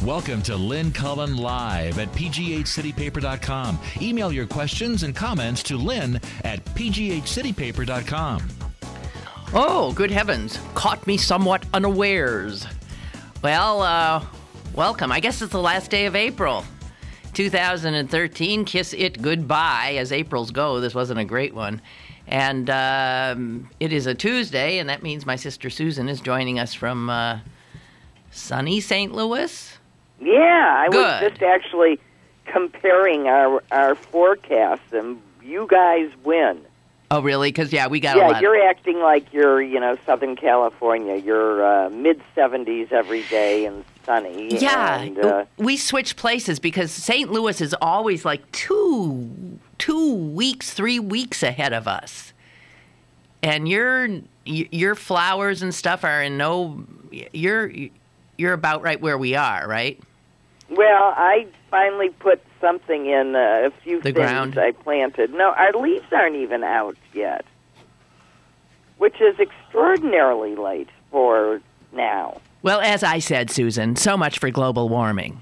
Welcome to Lynn Cullen Live at pghcitypaper.com. Email your questions and comments to Lynn at pghcitypaper.com. Oh, good heavens. Caught me somewhat unawares. Well, welcome. I guess it's the last day of April. 2013, kiss it goodbye. As Aprils go, this wasn't a great one. And it is a Tuesday, and that means my sister Susan is joining us from sunny St. Louis. Yeah, I was Good. just actually comparing our forecasts, and you guys win. Oh, really? Because, we got a lot. Yeah, you're acting like you're, Southern California. You're mid-70s every day and sunny. Yeah, and, we switch places because St. Louis is always like 2 weeks, 3 weeks ahead of us. And your flowers and stuff are you're about right where we are, right? Well, I finally put something in a few The things ground. I planted. No, our leaves aren't even out yet, which is extraordinarily late for now. Well, as I said, Susan, so much for global warming.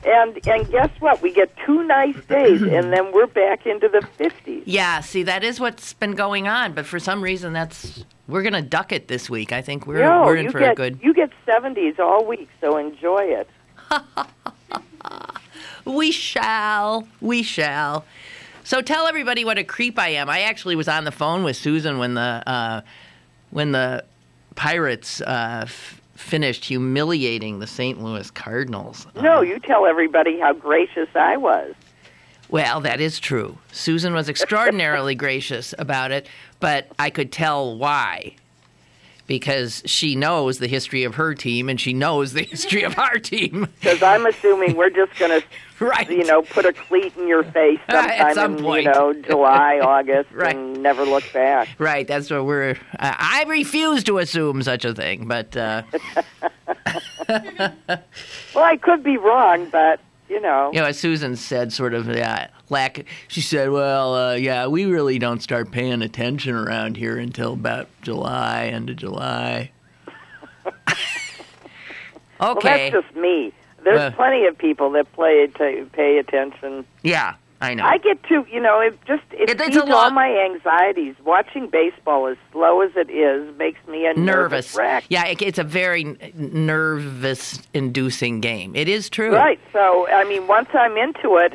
And guess what? We get 2 nice days, and then we're back into the 50s. Yeah, see, that is what's been going on, but for some reason we're going to duck it this week. I think we're in for a good... You get 70s all week, so enjoy it. We shall. So tell everybody what a creep I am. I actually was on the phone with Susan when the Pirates finished humiliating the St. Louis Cardinals. No, you tell everybody how gracious I was. Well, that is true. Susan was extraordinarily gracious about it, but I could tell why. Because she knows the history of her team and she knows the history of our team. Because I'm assuming we're just going to, Right. Put a cleat in your face sometime At some in, point. July, August, Right. and never look back. Right, that's what we're... I refuse to assume such a thing, but... Well, I could be wrong, but, as Susan said, sort of, she said, we really don't start paying attention around here until about end of July. Okay. Well, that's just me. There's plenty of people that pay attention. Yeah, I know. I get to, it feeds all my anxieties. Watching baseball as slow as it is makes me a nervous wreck. Yeah, it's a very nervous-inducing game. It is true. Right. So, once I'm into it,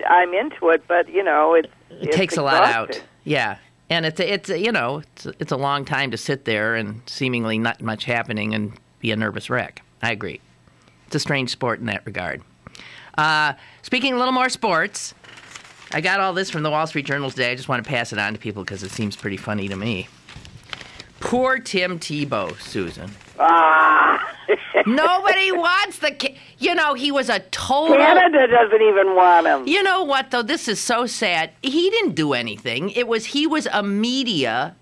but, it takes a lot out. exhausting. Yeah. And it's a long time to sit there and seemingly not much happening and be a nervous wreck. I agree. It's a strange sport in that regard. Speaking a little more sports, I got all this from the Wall Street Journal today. I just want to pass it on to people because it seems pretty funny to me. Poor Tim Tebow, Susan. Nobody wants he was a total... Canada doesn't even want him. You know what, though? This is so sad. He didn't do anything. He was a media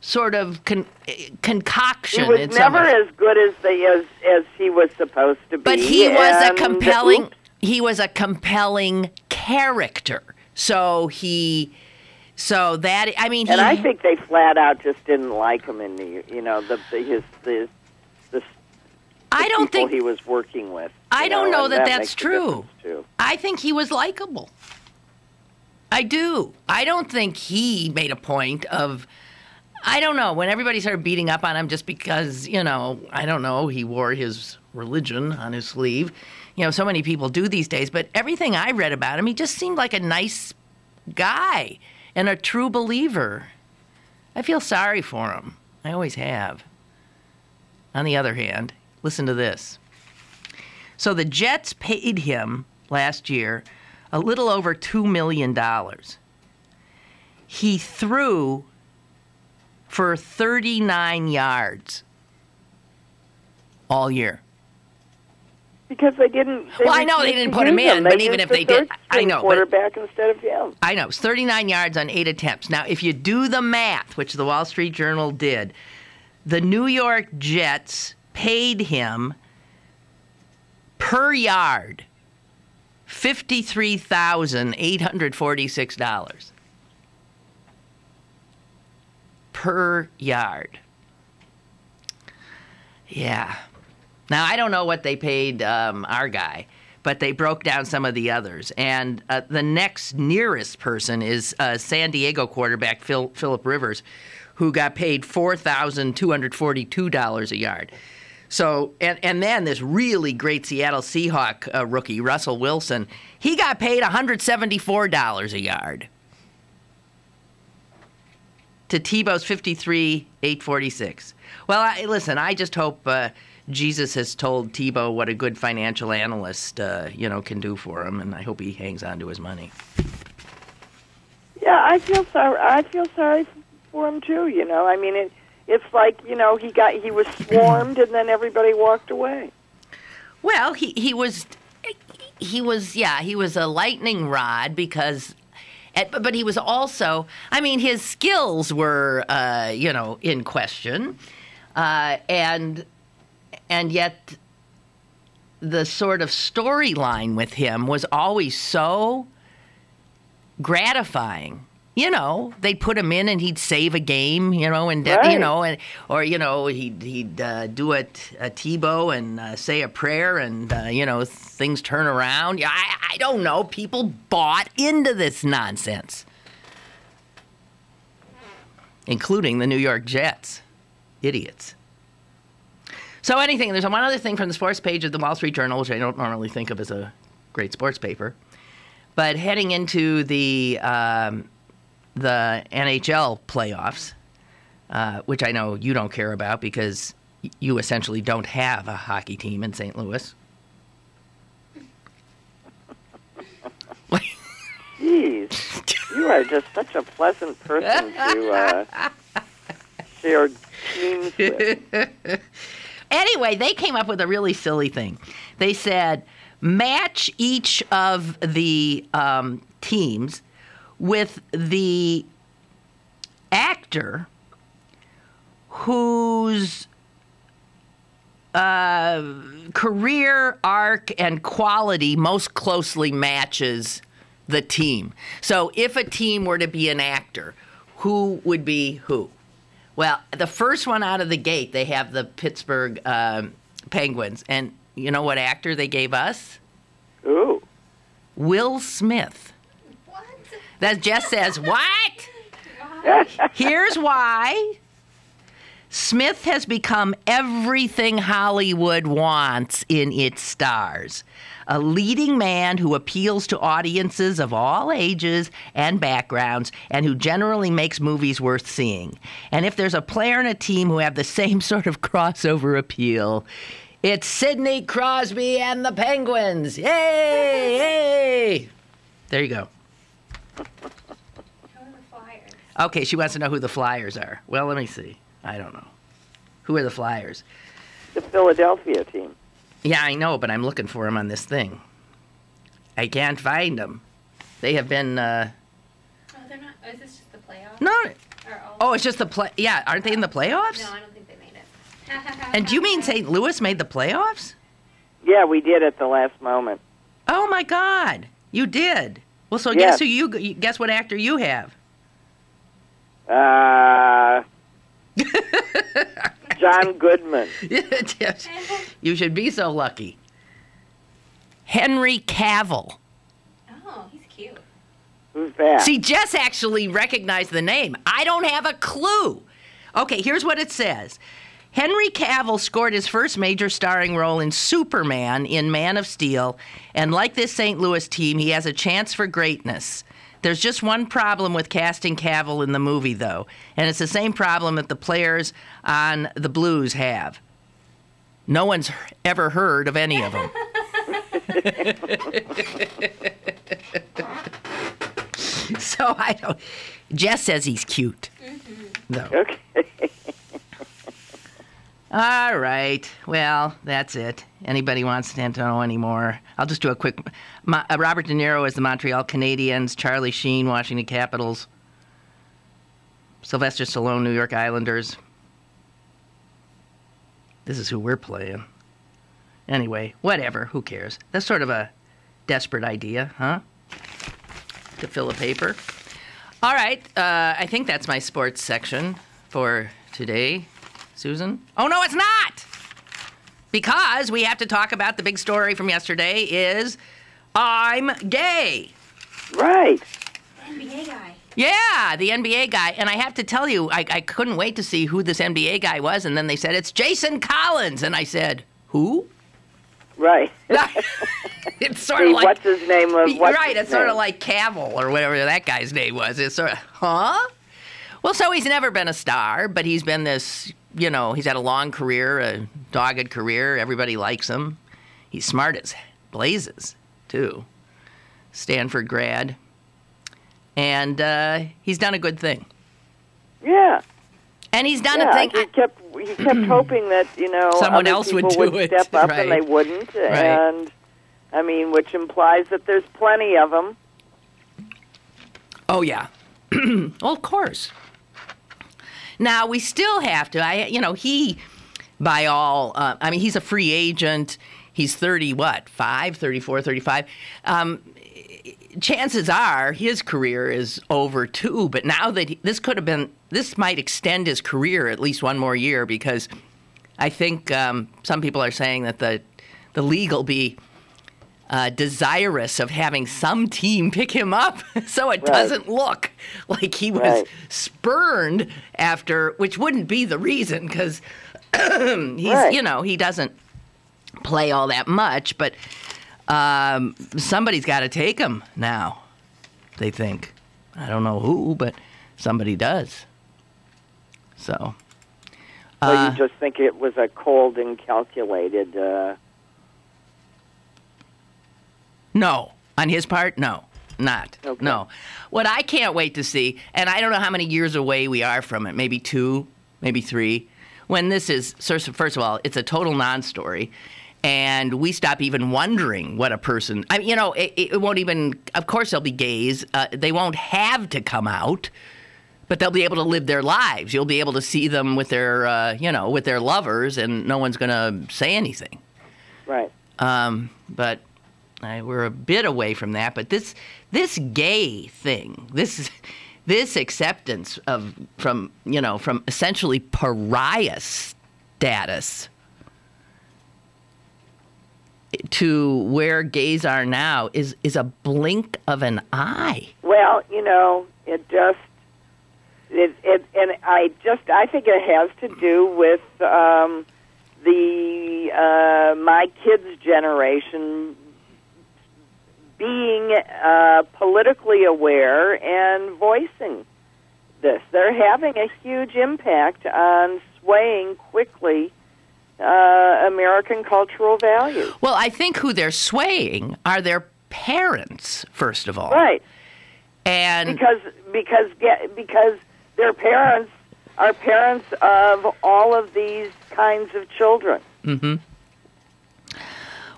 sort of concoction. He was never as good as he was supposed to be. But he was a compelling character. And I think they flat out just didn't like him in the people he was working with. I don't know that that's makes a true. difference, too. I think he was likable. I do. I don't think he made a point of... I don't know. When everybody started beating up on him just because, I don't know, he wore his religion on his sleeve. So many people do these days. But everything I read about him, he just seemed like a nice guy and a true believer. I feel sorry for him. I always have. On the other hand, listen to this. So the Jets paid him last year a little over $2 million. He threw for 39 yards all year. Because they didn't. I know they didn't put him in, but even if they did, I know. Quarterback instead of him. I know. It's 39 yards on 8 attempts. Now, if you do the math, which the Wall Street Journal did, the New York Jets paid him per yard $53,846 per yard. Yeah. Now, I don't know what they paid our guy, but they broke down some of the others. And the next nearest person is San Diego quarterback Phillip Rivers, who got paid $4,242 a yard. So, and then this really great Seattle Seahawk rookie, Russell Wilson, he got paid $174 a yard. To Tebow's $53,846. Well, listen, I just hope Jesus has told Tebow what a good financial analyst, can do for him, and I hope he hangs on to his money. Yeah, I feel sorry. I feel sorry for him too. I mean, it's like he was swarmed, and then everybody walked away. Well, he was a lightning rod because. But he was also, I mean, his skills were, in question, and yet the sort of storyline with him was always so gratifying. They'd put him in and he'd save a game, and right. he'd do a Tebow and say a prayer, and things turn around. Yeah, I don't know. People bought into this nonsense, including the New York Jets, idiots. So there's one other thing from the sports page of the Wall Street Journal, which I don't normally think of as a great sports paper, but heading into the NHL playoffs, which I know you don't care about because you essentially don't have a hockey team in St. Louis. Jeez, you are just such a pleasant person to share teams with. Anyway, they came up with a really silly thing. They said, match each of the teams with the actor whose career arc and quality most closely matches the team. So if a team were to be an actor, who would be who? Well, the first one out of the gate, they have the Pittsburgh Penguins. And you know what actor they gave us? Ooh. Will Smith. What? That Jess says, what? Here's why. Smith has become everything Hollywood wants in its stars. A leading man who appeals to audiences of all ages and backgrounds and who generally makes movies worth seeing. And if there's a player and a team who have the same sort of crossover appeal, it's Sidney Crosby and the Penguins. Yay! Yay! There you go. Who are the Flyers? Okay, she wants to know who the Flyers are. Well, let me see. I don't know. Who are the Flyers? The Philadelphia team. Yeah, I know, but I'm looking for them on this thing. I can't find them. They have been... Oh, they're not... Oh, is this just the playoffs? No. Or Oh, it's just the play... Yeah, aren't they in the playoffs? No, I don't think they made it. And do you mean St. Louis made the playoffs? Yeah, we did at the last moment. Oh, my God. You did. Well, so Yes. guess what actor you have? John Goodman. You should be so lucky. Henry Cavill. Oh, he's cute. Who's that? See, Jess actually recognized the name. I don't have a clue. Okay, here's what it says. Henry Cavill scored his first major starring role in Superman in Man of Steel, and like this St. Louis team, he has a chance for greatness. There's just one problem with casting Cavill in the movie, though, and it's the same problem that the players on the Blues have. No one's ever heard of any of them. So I don't... Jess says he's cute. Though. Okay. All right. Well, that's it. Anybody wants to know any more? I'll just do a quick... Robert De Niro is the Montreal Canadiens. Charlie Sheen, Washington Capitals. Sylvester Stallone, New York Islanders. This is who we're playing. Anyway, whatever. Who cares? That's sort of a desperate idea, huh? To fill a paper. All right. I think that's my sports section for today. Susan? Oh, no, it's not! because we have to talk about the big story from yesterday is I'm gay. Right. NBA guy. Yeah, the NBA guy. And I have to tell you, I couldn't wait to see who this NBA guy was. And then they said, it's Jason Collins. And I said, who? Right. It's sort of like... What's his name? It's sort of like Cavill or whatever that guy's name was. It's sort of, huh? Well, so he's never been a star, but he's been this, he's had a long career, a dogged career. Everybody likes him. He's smart as blazes, too. Stanford grad. And he's done a good thing. Yeah. And he's done a thing. He kept hoping that, someone other else would people do it. Step up, right. And they wouldn't. Right. And, which implies that there's plenty of them. Oh, yeah. Well, of course. Now, we still have to, he's a free agent. He's 34, 35. Chances are his career is over, too. But now that this might extend his career at least one more year, because I think some people are saying that the league will be desirous of having some team pick him up so it doesn't look like he was spurned after, which wouldn't be the reason, because he doesn't play all that much, but somebody's got to take him now, they think. I don't know who, but somebody does. So you just think it was a cold and calculated... No. On his part, no. Not. Okay. No. What I can't wait to see, and I don't know how many years away we are from it, maybe 2, maybe 3, when this is, first of all, it's a total non-story, and we stop even wondering what a person, it won't even, of course there'll be gays, they won't have to come out, but they'll be able to live their lives. You'll be able to see them with their, with their lovers, and no one's going to say anything. Right. But... we're a bit away from that, but this gay thing, this acceptance from essentially pariah status to where gays are now is a blink of an eye. Well, I think it has to do with my kids' generation being politically aware and voicing this. They're having a huge impact on swaying quickly American cultural values. Well, I think who they're swaying are their parents, first of all. Right. And because their parents are parents of all of these kinds of children. Mm-hmm.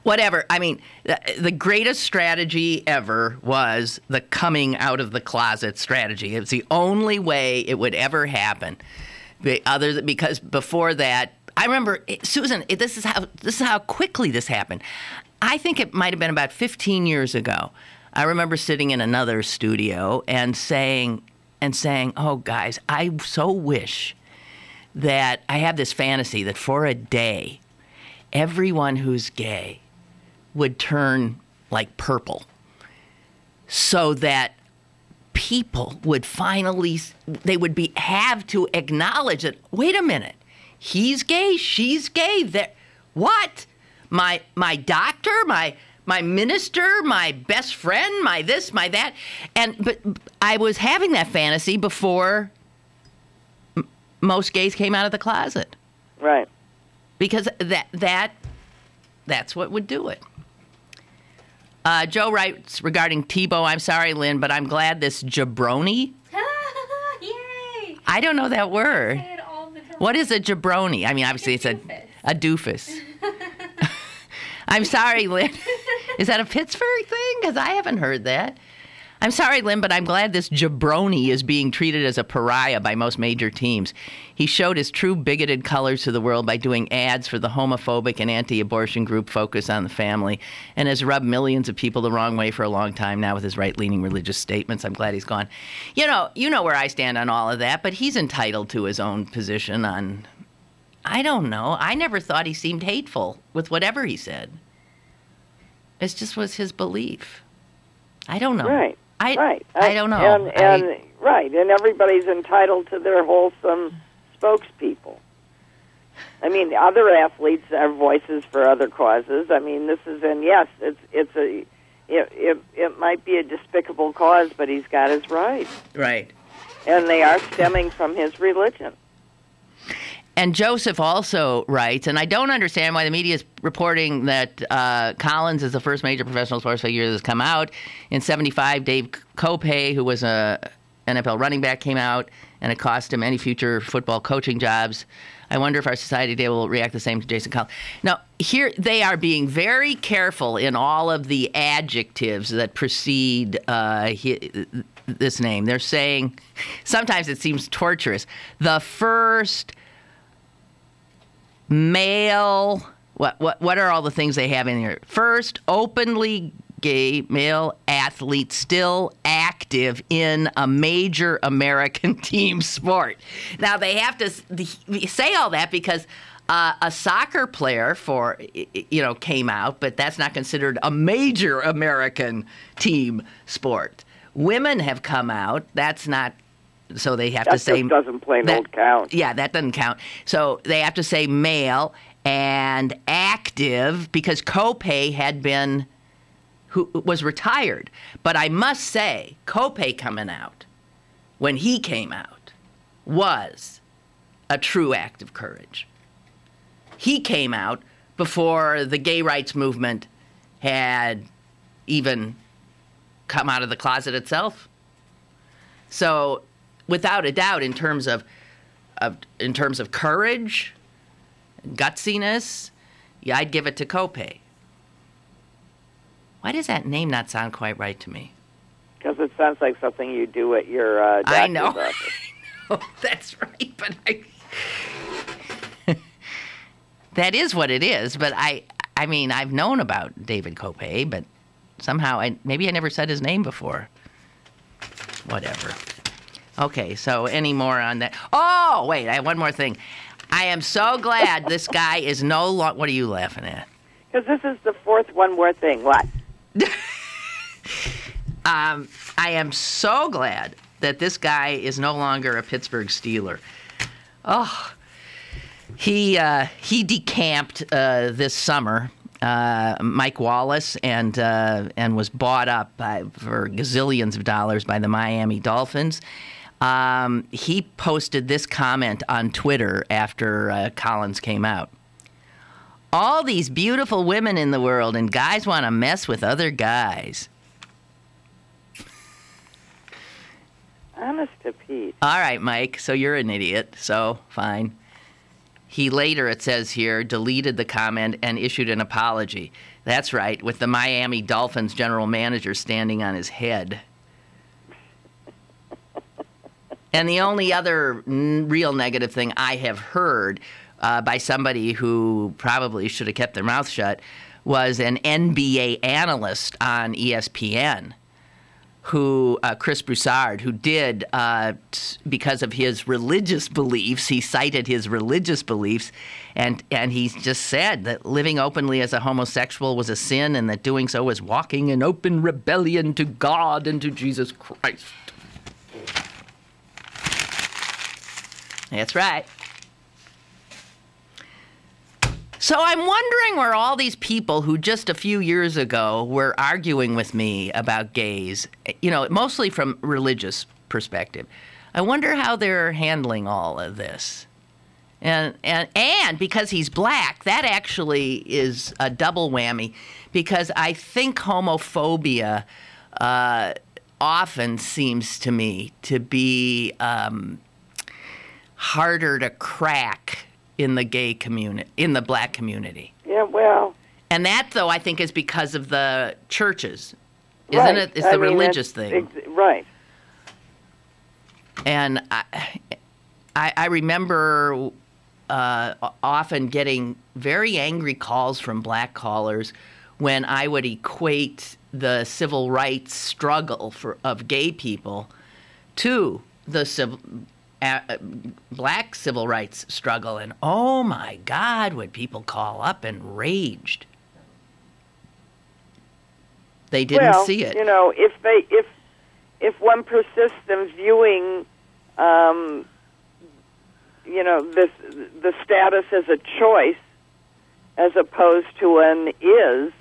Whatever. The greatest strategy ever was the coming out of the closet strategy. It was the only way it would ever happen. Because before that, I remember, Susan, this is how quickly this happened. I think it might have been about 15 years ago. I remember sitting in another studio and saying, oh, guys, I so wish that I have this fantasy that for a day, everyone who's gay would turn like purple, so that people would finally, have to acknowledge that, wait a minute, he's gay, she's gay, what? My doctor, my minister, my best friend, my this, my that. But I was having that fantasy before most gays came out of the closet. Right. Because that's what would do it. Joe writes regarding Tebow, I'm sorry, Lynn, but I'm glad this jabroni. Yay! I don't know that word. I say it all the time. What is a jabroni? Obviously it's a doofus. I'm sorry, Lynn. Is that a Pittsburgh thing? Because I haven't heard that. I'm sorry, Lynn, but I'm glad this jabroni is being treated as a pariah by most major teams. He showed his true bigoted colors to the world by doing ads for the homophobic and anti-abortion group Focus on the Family, and has rubbed millions of people the wrong way for a long time now with his right-leaning religious statements. I'm glad he's gone. You know where I stand on all of that, but he's entitled to his own position on I don't know. I never thought he seemed hateful with whatever he said. It just was his belief. I don't know. Right. Right. I don't know. And everybody's entitled to their wholesome spokespeople. I mean, other athletes have voices for other causes. I mean, this is, and yes, it might be a despicable cause, but he's got his rights. Right. And they are stemming from his religion. And Joseph also writes, and I don't understand why the media is reporting that Collins is the first major professional sports figure that's come out. In '75, Dave Kopay, who was a NFL running back, came out, and it cost him any future football coaching jobs. I wonder if our society today will react the same to Jason Collins. Now, here they are being very careful in all of the adjectives that precede this name. They're saying, sometimes it seems torturous, the first male, what are all the things they have in here? First openly gay male athlete still active in a major American team sport. Now, they have to say all that because a soccer player came out, but that's not considered a major American team sport. Women have come out. That's not. So they have to say that doesn't plain old count. Yeah, that doesn't count. So they have to say male and active because Kopay who was retired. But I must say, Kopay coming out when he came out was a true act of courage. He came out before the gay rights movement had even come out of the closet itself. So, without a doubt, in terms of courage, gutsiness, yeah, I'd give it to Kopay. Why does that name not sound quite right to me? Because it sounds like something you do at your doctor's I know. office. I know. That's right, but that is what it is. But I mean, I've known about David Kopay, but somehow maybe I never said his name before. Whatever. Okay, so any more on that? Oh, wait, I have one more thing. I am so glad this guy is no longer... What are you laughing at? Because this is the fourth one more thing. What? I am so glad that this guy is no longer a Pittsburgh Steeler. Oh, he decamped this summer, Mike Wallace, and was bought up for gazillions of dollars by the Miami Dolphins. He posted this comment on Twitter after Collins came out. All these beautiful women in the world, and guys want to mess with other guys. Honest to Pete. All right, Mike, so you're an idiot, so fine. He later, it says here, deleted the comment and issued an apology. That's right, with the Miami Dolphins general manager standing on his head. And the only other real negative thing I have heard by somebody who probably should have kept their mouth shut was an NBA analyst on ESPN, Chris Broussard, who did, because of his religious beliefs, he cited his religious beliefs, and he just said that living openly as a homosexual was a sin and that doing so was walking in open rebellion to God and to Jesus Christ. That's right. So I'm wondering where all these people who just a few years ago were arguing with me about gays, mostly from religious perspective, I wonder how they're handling all of this. And because he's black, that actually is a double whammy, because I think homophobia often seems to me to be harder to crack in the gay community, in the black community. Yeah, well. And that, though, I think is because of the churches, isn't it? It's the religious thing. Right. And I remember often getting very angry calls from black callers when I would equate the civil rights struggle of gay people to the black civil rights struggle, and oh my God, would people call up and raged. They didn't see it. You know, if one persists in viewing, you know, the status as a choice as opposed to an is,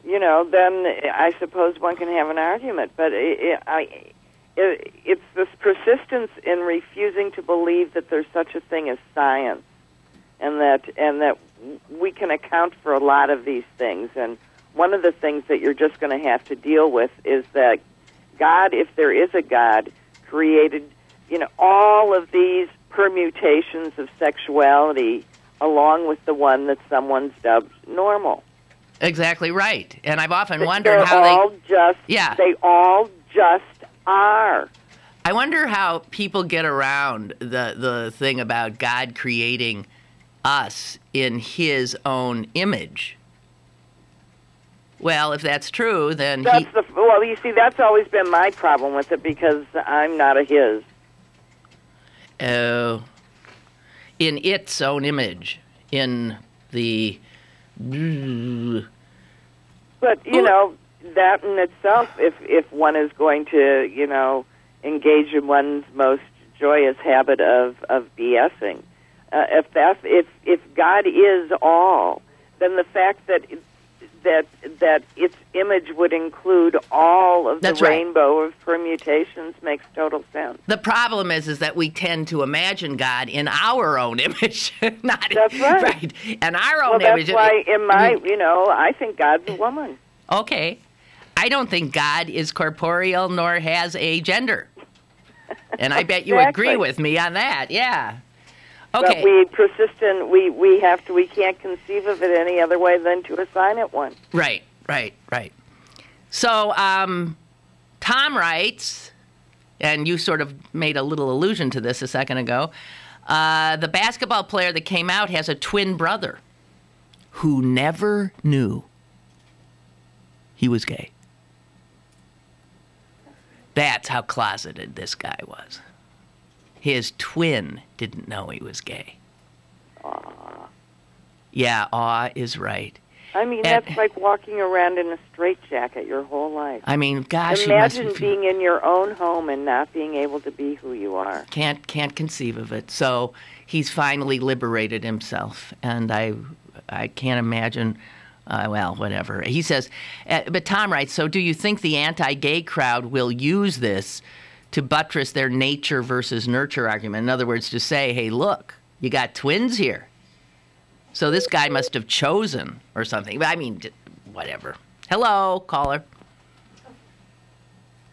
you know, then I suppose one can have an argument. But it's this persistence in refusing to believe that there's such a thing as science, and that we can account for a lot of these things. And one of the things that you're just going to have to deal with is that God, if there is a God, created, you know, all of these permutations of sexuality along with the one that someone's dubbed normal. Exactly right. And I've often wondered how they all just are. I wonder how people get around the thing about God creating us in his own image. Well, if that's true, then well, you see, that's always been my problem with it, because I'm not a his. Oh, in its own image, in the... But, you know, that in itself, if one is going to, you know, engage in one's most joyous habit of BSing, if God is all, then the fact that its image would include all of the rainbow of permutations makes total sense. The problem is that we tend to imagine God in our own image. That's right. And our own image. That's why in my, you know, I think God's a woman. Okay. I don't think God is corporeal nor has a gender. And I bet you agree with me on that. Yeah. Okay. But we persist in, we can't conceive of it any other way than to assign it one. Right. So, Tom writes, and you sort of made a little allusion to this a second ago, the basketball player that came out has a twin brother who never knew he was gay. That's how closeted this guy was. His twin didn't know he was gay. Aw. Yeah, aw is right. I mean, that's like walking around in a straitjacket your whole life. I mean, gosh, imagine being in your own home and not being able to be who you are. Can't conceive of it. So he's finally liberated himself, and I can't imagine. Well, whatever. He says, but Tom writes, so do you think the anti-gay crowd will use this to buttress their nature versus nurture argument? In other words, to say, hey, look, you got twins here. So this guy must have chosen or something. I mean, whatever. Hello, caller.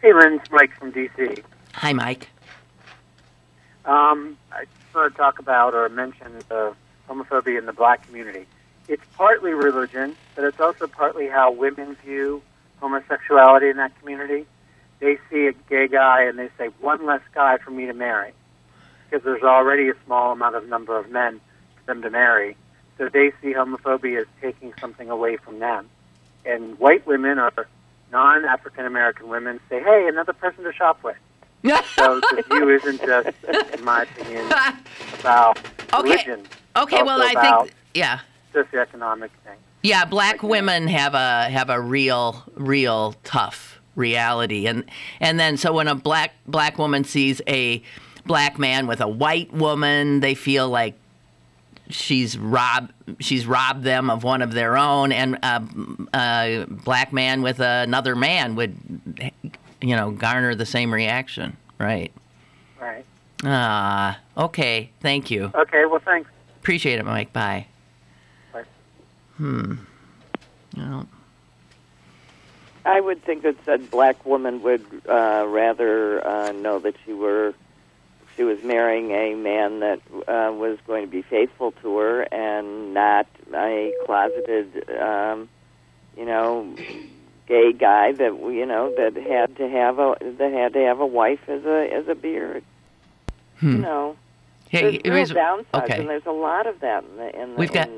Hey, Lynn, it's Mike from D.C. Hi, Mike. I just want to talk about or mention the homophobia in the black community. It's partly religion, but it's also partly how women view homosexuality in that community. They see a gay guy and they say, one less guy for me to marry, because there's already a small number of men for them to marry. So they see homophobia as taking something away from them. And white women or non-African-American women say, hey, another person to shop with. So the view isn't just, in my opinion, about religion. Okay, well, I think, yeah. Socioeconomic thing. Yeah, black women have a real tough reality, and then so when a black woman sees a black man with a white woman, they feel like she's robbed them of one of their own, and a black man with another man would, you know, garner the same reaction, right? Right. Okay, thank you. Okay, well, thanks. Appreciate it, Mike. Bye. I would think that said black woman would rather know that she was marrying a man that was going to be faithful to her and not a closeted, gay guy that had to have a wife as a beard. You know, hey, there's real downsides, and there's a lot of that in the.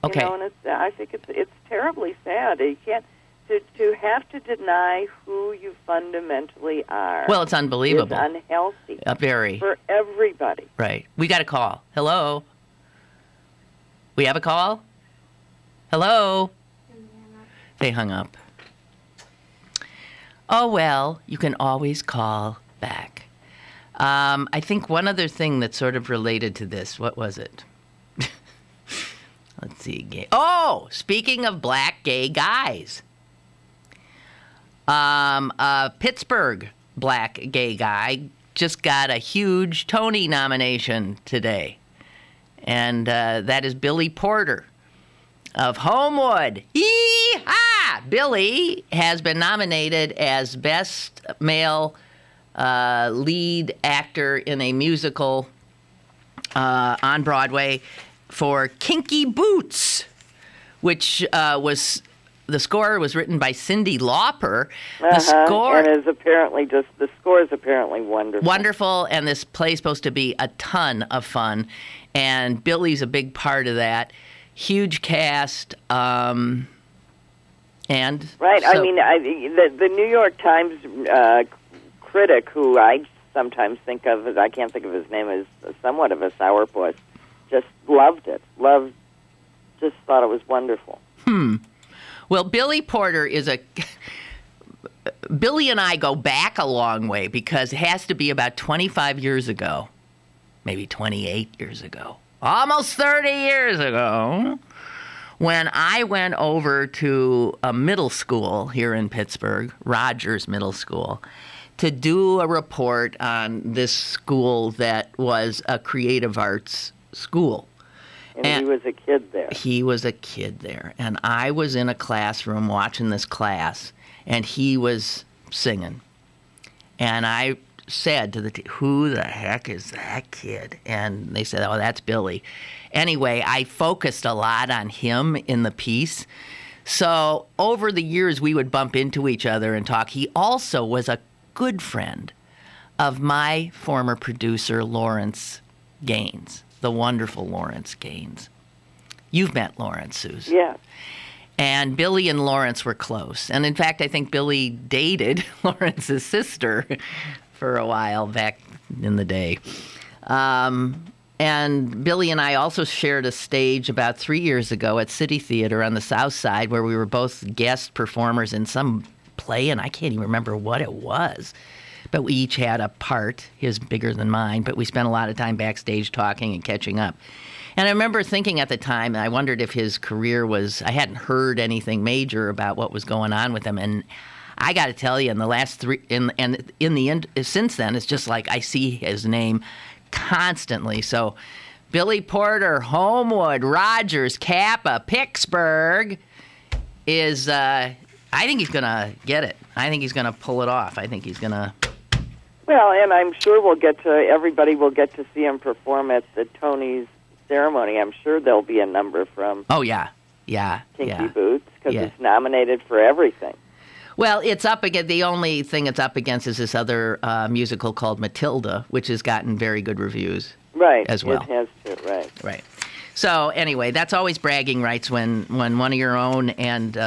Okay. You know, and I think it's terribly sad. You can't to have to deny who you fundamentally are. Well, it's unbelievable. Is unhealthy. Very. For everybody. Right. We got a call. Hello? We have a call? Hello? They hung up. Oh, well, you can always call back. I think one other thing that's sort of related to this, what was it? Let's see. Speaking of black gay guys. A Pittsburgh black gay guy just got a huge Tony nomination today. And that is Billy Porter of Homewood. Yee-haw! Billy has been nominated as Best Male Lead Actor in a Musical on Broadway for Kinky Boots, which the score was written by Cyndi Lauper. The score and the score is apparently wonderful. Wonderful, and this play's supposed to be a ton of fun, and Billy's a big part of that. Huge cast, and right. So, I mean, the New York Times critic, who I sometimes think of as, I can't think of his name, as somewhat of a sourpuss, just loved it. Just thought it was wonderful. Well, Billy Porter is Billy and I go back a long way, because it has to be about 25 years ago, maybe 28 years ago, almost 30 years ago, when I went over to a middle school here in Pittsburgh, Rogers Middle School, to do a report on this school that was a creative arts school. And he was a kid there. He was a kid there. And I was in a classroom watching this class, and he was singing. And I said to the teacher, who the heck is that kid? And they said, oh, that's Billy. Anyway, I focused a lot on him in the piece. So over the years, we would bump into each other and talk. He also was a good friend of my former producer, Lawrence Gaines. The wonderful Lawrence Gaines. You've met Lawrence, Suze. Yeah. And Billy and Lawrence were close. And in fact, I think Billy dated Lawrence's sister for a while back in the day. And Billy and I also shared a stage about 3 years ago at City Theater on the South Side, where we were both guest performers in some play, and I can't even remember what it was. But we each had a part, his bigger than mine, but we spent a lot of time backstage talking and catching up. And I remember thinking at the time, I wondered if his career was, I hadn't heard anything major about what was going on with him. And I got to tell you, in the last in the end, since then, it's just like I see his name constantly. So Billy Porter, Homewood, Rogers, Kappa, Pittsburgh is, I think he's going to get it. I think he's going to pull it off. I think he's going to... Well, and I'm sure everybody will get to see him perform at the Tony's ceremony. I'm sure there'll be a number from Kinky Boots, because it's nominated for everything. Well, it's up against, the only thing it's up against is this other musical called Matilda, which has gotten very good reviews. Right. As well. It has to, right. Right. So anyway, that's always bragging rights when one of your own and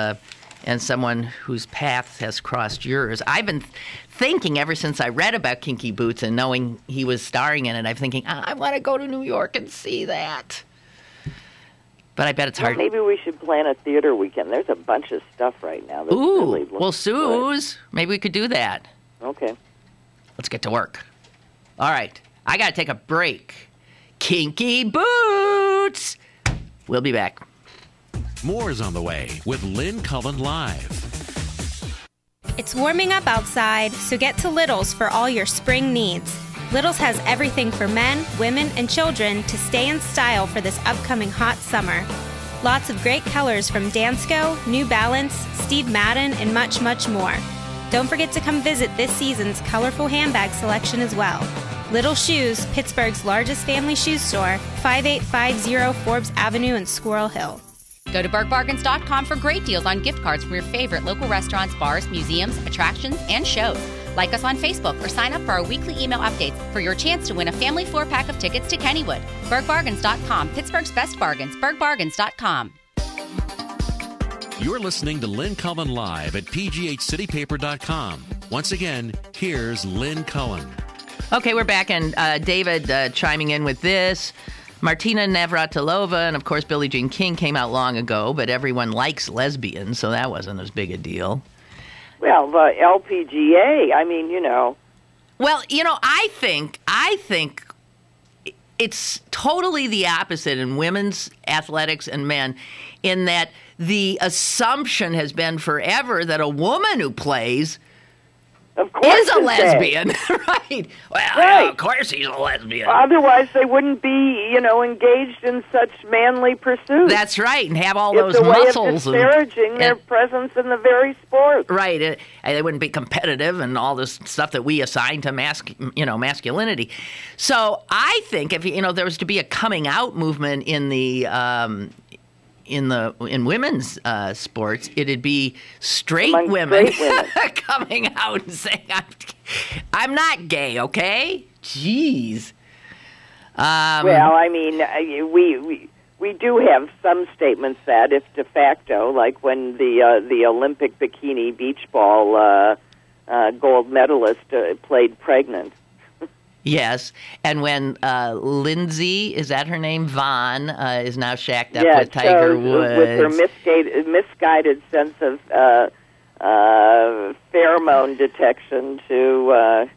someone whose path has crossed yours. I've been thinking ever since I read about Kinky Boots and knowing he was starring in it, I'm thinking, I want to go to New York and see that. But I bet it's hard. Maybe we should plan a theater weekend. There's a bunch of stuff right now. That's really well, Suze, maybe we could do that. Okay. Let's get to work. All right. I got to take a break. Kinky Boots! We'll be back. More is on the way with Lynn Cullen Live. It's warming up outside, so get to Little's for all your spring needs. Little's has everything for men, women, and children to stay in style for this upcoming hot summer. Lots of great colors from Dansko, New Balance, Steve Madden, and much, much more. Don't forget to come visit this season's colorful handbag selection as well. Little Shoes, Pittsburgh's largest family shoe store, 5850 Forbes Avenue in Squirrel Hill. Go to BurkeBargains.com for great deals on gift cards from your favorite local restaurants, bars, museums, attractions, and shows. Like us on Facebook or sign up for our weekly email updates for your chance to win a family 4-pack of tickets to Kennywood. BurkeBargains.com, Pittsburgh's best bargains. BurkeBargains.com. You're listening to Lynn Cullen Live at pghcitypaper.com. Once again, here's Lynn Cullen. Okay, we're back, and David chiming in with this. Martina Navratilova and, of course, Billie Jean King came out long ago, but everyone likes lesbians, so that wasn't as big a deal. Well, the LPGA, I mean, Well, I think it's totally the opposite in women's athletics and men, in that the assumption has been forever that a woman who plays of course is a lesbian. Right. Well, Right. of course he's a lesbian. Otherwise, they wouldn't be, engaged in such manly pursuits. That's right, and have all it's those a way muscles. of disparaging their presence in the very sport. Right. And they wouldn't be competitive and all this stuff that we assign to masculinity. So I think if there was to be a coming out movement in the in women's sports, it'd be straight women coming out and saying, "I'm not gay." Okay. Jeez. Well, I mean, we do have some statements that, if de facto, like when the Olympic bikini beach ball gold medalist played pregnant. Yes, and when Lindsay, is that her name, Vaughn, is now shacked up with Tiger Woods. With her misguided sense of pheromone detection to...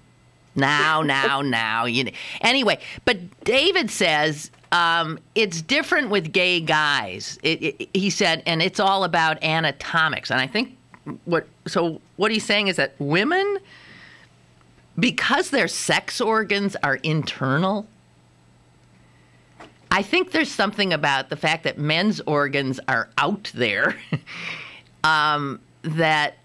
Now. Anyway, but David says it's different with gay guys. He said, and it's all about anatomics. And I think what he's saying is that women, because their sex organs are internal, I think there's something about the fact that men's organs are out there that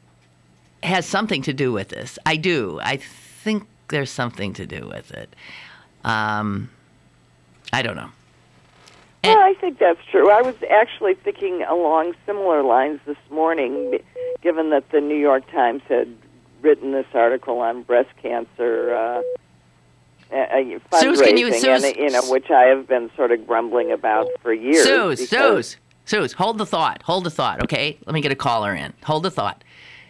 has something to do with this. I do. I think there's something to do with it. I don't know. Well, I think that's true. I was actually thinking along similar lines this morning, given that the New York Times had written this article on breast cancer fundraising, Suze, which I have been sort of grumbling about for years. Suze, hold the thought, okay? Let me get a caller in. Hold the thought.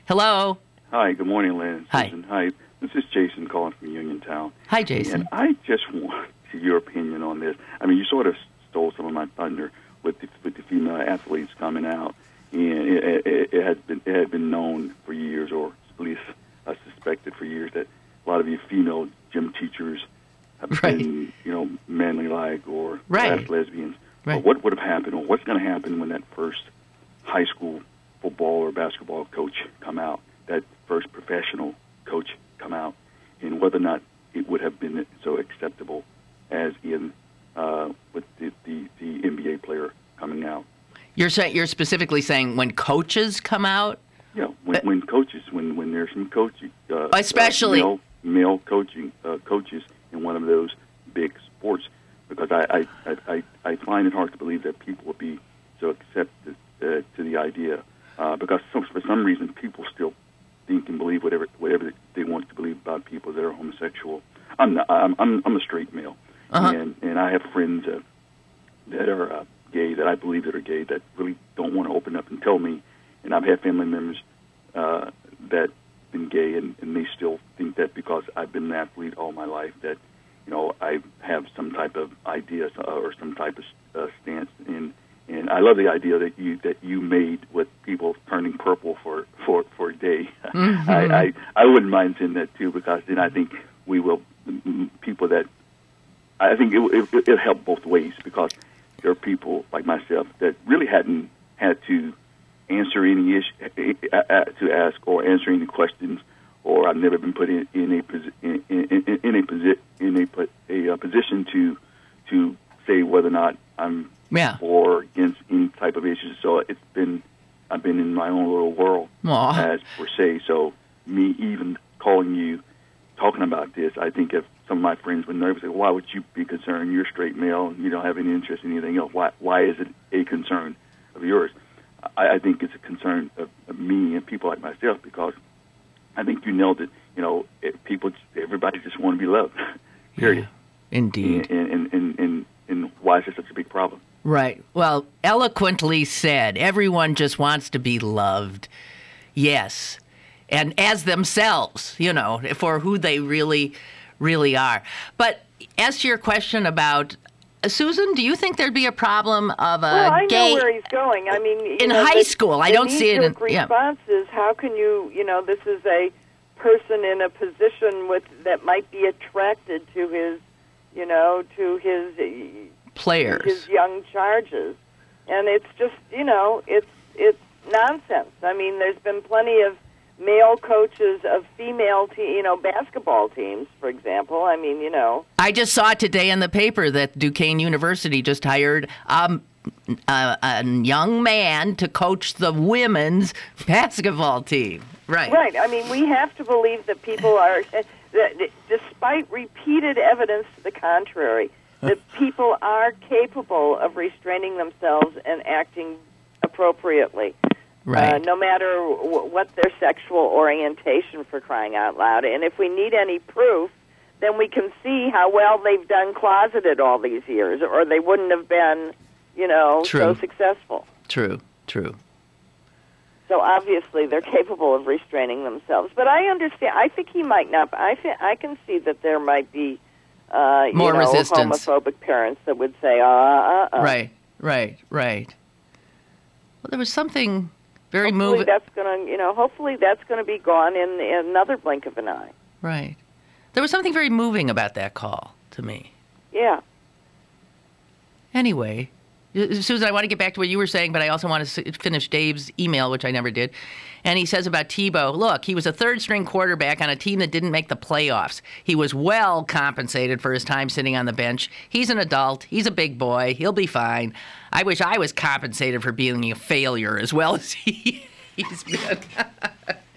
Hello? Hi, good morning, Lynn. Hi. Susan. Hi, this is Jason calling from Uniontown. Hi, Jason. And I just want your opinion on this. I mean, you sort of stole some of my thunder with the female athletes coming out, and it had been known for years, or at least suspected for years, that a lot of you female gym teachers have been, manly-like or perhaps lesbians. Right. But what would have happened, or what's going to happen when that first high school football or basketball coach come out, that first professional coach come out, and whether or not it would have been so acceptable as in with the NBA player coming out? You're specifically saying when coaches come out? Yeah, when coaches, when there's some coaching, especially male coaching coaches in one of those big sports, because I find it hard to believe that people would be so accepted to the idea, because for some reason people still think and believe whatever they want to believe about people that are homosexual. I'm a straight male, and I have friends that are gay, that I believe that are gay, that really don't want to open up and tell me. And I've had family members that been gay, and they still think that because I've been an athlete all my life, that I have some type of idea or some type of stance. And I love the idea that you made with people turning purple for a day. Mm-hmm. I wouldn't mind seeing that too, because then I think we will people that I think it'll help both ways, because there are people like myself that really hadn't had to answer any issue, to ask or answer any questions, or I've never been put in a position to say whether or not I'm for or against any type of issues. So I've been in my own little world, as per se. So me even calling you, talking about this, I think if some of my friends were nervous, like, why would you be concerned? You're a straight male, and you don't have any interest in anything else. Why is it a concern of yours? I think it's a concern of me and people like myself, because I think you nailed it. Everybody just want to be loved. Period. Yeah, indeed. And why is this such a big problem? Right. Well, eloquently said. Everyone just wants to be loved. Yes. And as themselves, for who they really, really are. But as to your question about, Susan, do you think there'd be a problem of a gay... I know where he's going. I mean... in high school, I don't see it in... The response is, how can you, this is a person in a position that might be attracted to his, to his... players. His young charges. And it's just, it's nonsense. I mean, there's been plenty of male coaches of female, basketball teams, for example. I mean, I just saw it today in the paper that Duquesne University just hired a young man to coach the women's basketball team. Right. Right. I mean, we have to believe that people are, that despite repeated evidence to the contrary, that people are capable of restraining themselves and acting appropriately. Right. No matter what their sexual orientation, for crying out loud. And if we need any proof, then we can see how well they've done closeted all these years, or they wouldn't have been, so successful. True. So obviously they're capable of restraining themselves. But I understand. I think he might not. I can see that there might be more resistance. Homophobic parents that would say, Right. Well, there was something very moving. Hopefully that's going to be gone in another blink of an eye. Right. There was something very moving about that call to me. Yeah. Anyway, Susan, I want to get back to what you were saying, but I also want to finish Dave's email, which I never did. And he says about Tebow, look, he was a third-string quarterback on a team that didn't make the playoffs. He was well compensated for his time sitting on the bench. He's an adult. He's a big boy. He'll be fine. I wish I was compensated for being a failure as well as he's been.